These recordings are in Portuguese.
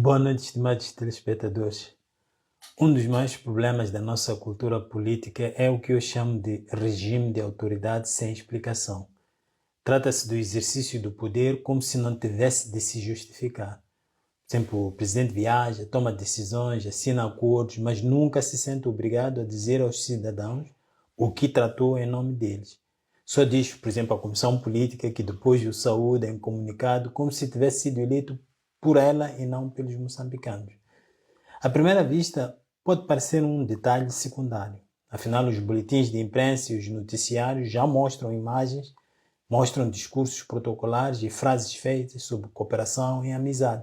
Boa noite, estimados telespectadores. Um dos maiores problemas da nossa cultura política é o que eu chamo de regime de autoridade sem explicação. Trata-se do exercício do poder como se não tivesse de se justificar. Por exemplo, o presidente viaja, toma decisões, assina acordos, mas nunca se sente obrigado a dizer aos cidadãos o que tratou em nome deles. Só diz, por exemplo, a comissão política que depois o saúda em comunicado como se tivesse sido eleito por ela e não pelos moçambicanos. À primeira vista, pode parecer um detalhe secundário. Afinal, os boletins de imprensa e os noticiários já mostram imagens, mostram discursos protocolares e frases feitas sobre cooperação e amizade.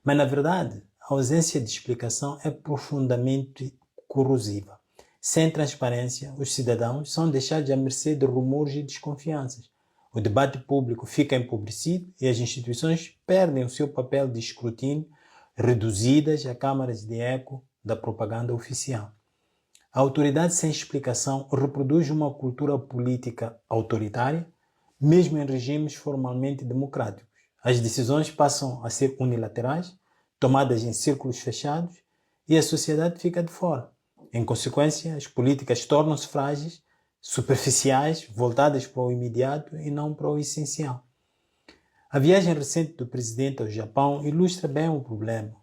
Mas, na verdade, a ausência de explicação é profundamente corrosiva. Sem transparência, os cidadãos são deixados à mercê de rumores e desconfianças. O debate público fica empobrecido e as instituições perdem o seu papel de escrutínio, reduzidas a câmaras de eco da propaganda oficial. A autoridade sem explicação reproduz uma cultura política autoritária, mesmo em regimes formalmente democráticos. As decisões passam a ser unilaterais, tomadas em círculos fechados, e a sociedade fica de fora. Em consequência, as políticas tornam-se frágeis, superficiais, voltadas para o imediato e não para o essencial. A viagem recente do presidente ao Japão ilustra bem o problema.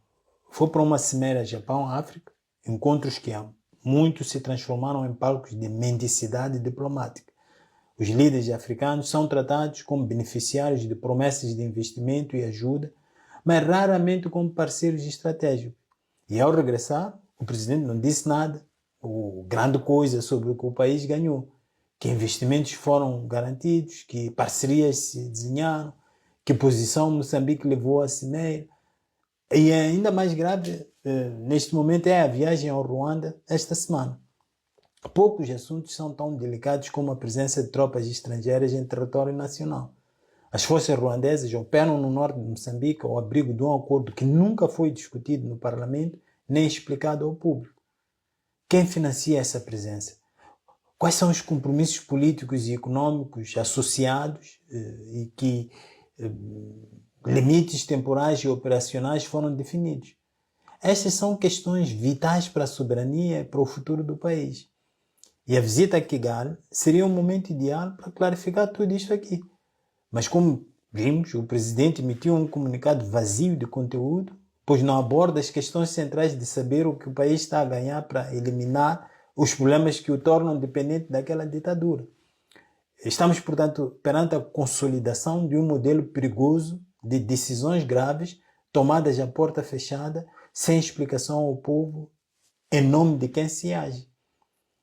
Foi para uma cimeira Japão-África, encontros que há muito se transformaram em palcos de mendicidade diplomática. Os líderes africanos são tratados como beneficiários de promessas de investimento e ajuda, mas raramente como parceiros estratégicos. E ao regressar, o presidente não disse nada, ou grande coisa sobre o que o país ganhou, que investimentos foram garantidos, que parcerias se desenharam, que posição Moçambique levou à cimeira. E ainda mais grave, neste momento, é a viagem ao Ruanda esta semana. Poucos assuntos são tão delicados como a presença de tropas estrangeiras em território nacional. As forças ruandesas operam no norte de Moçambique ao abrigo de um acordo que nunca foi discutido no Parlamento nem explicado ao público. Quem financia essa presença? Quais são os compromissos políticos e econômicos associados e que limites temporais e operacionais foram definidos? Estas são questões vitais para a soberania e para o futuro do país. E a visita a Kigali seria um momento ideal para clarificar tudo isto aqui. Mas como vimos, o presidente emitiu um comunicado vazio de conteúdo, pois não aborda as questões centrais de saber o que o país está a ganhar para eliminar os problemas que o tornam dependente daquela ditadura. Estamos, portanto, perante a consolidação de um modelo perigoso de decisões graves tomadas à porta fechada, sem explicação ao povo, em nome de quem se age.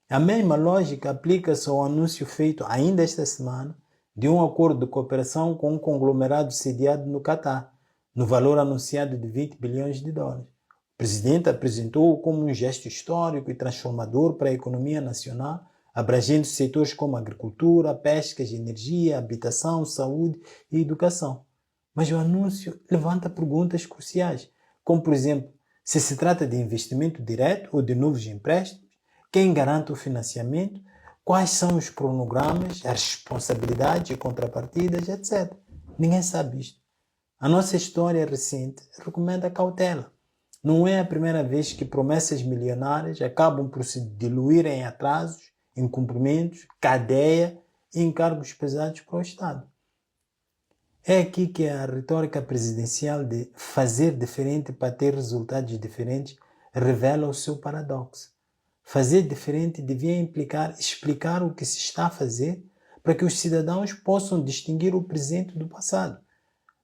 A mesma lógica aplica-se ao anúncio feito ainda esta semana de um acordo de cooperação com um conglomerado sediado no Catar, no valor anunciado de 20 bilhões de dólares. O presidente apresentou-o como um gesto histórico e transformador para a economia nacional, abrangendo setores como agricultura, pescas, energia, habitação, saúde e educação. Mas o anúncio levanta perguntas cruciais, como por exemplo, se trata de investimento direto ou de novos empréstimos, quem garante o financiamento, quais são os cronogramas, as responsabilidades e contrapartidas, etc. Ninguém sabe isto. A nossa história recente recomenda cautela. Não é a primeira vez que promessas milionárias acabam por se diluir em atrasos, incumprimentos, cadeia e encargos pesados para o Estado. É aqui que a retórica presidencial de fazer diferente para ter resultados diferentes revela o seu paradoxo. Fazer diferente devia implicar explicar o que se está a fazer para que os cidadãos possam distinguir o presente do passado.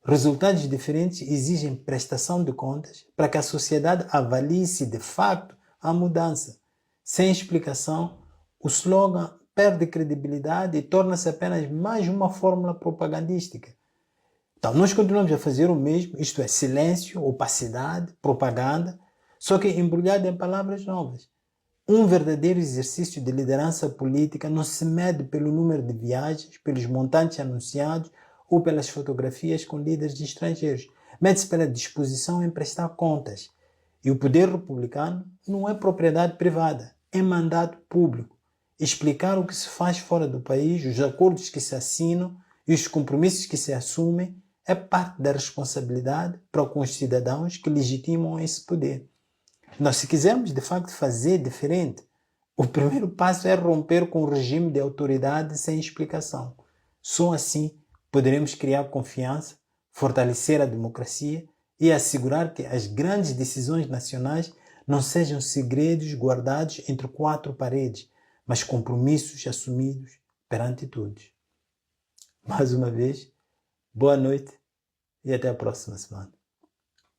Resultados diferentes exigem prestação de contas para que a sociedade avalie se de facto há mudança. Sem explicação, o slogan perde credibilidade e torna-se apenas mais uma fórmula propagandística. Então, nós continuamos a fazer o mesmo, isto é, silêncio, opacidade, propaganda, só que embrulhado em palavras novas. Um verdadeiro exercício de liderança política não se mede pelo número de viagens, pelos montantes anunciados ou pelas fotografias com líderes estrangeiros. Mede-se pela disposição em prestar contas. E o poder republicano não é propriedade privada, é mandato público. Explicar o que se faz fora do país, os acordos que se assinam e os compromissos que se assumem é parte da responsabilidade para com os cidadãos que legitimam esse poder. Nós, se quisermos de facto fazer diferente, o primeiro passo é romper com o regime de autoridade sem explicação. Só assim poderemos criar confiança, fortalecer a democracia e assegurar que as grandes decisões nacionais não sejam segredos guardados entre quatro paredes, mas compromissos assumidos perante todos. Mais uma vez, boa noite e até a próxima semana.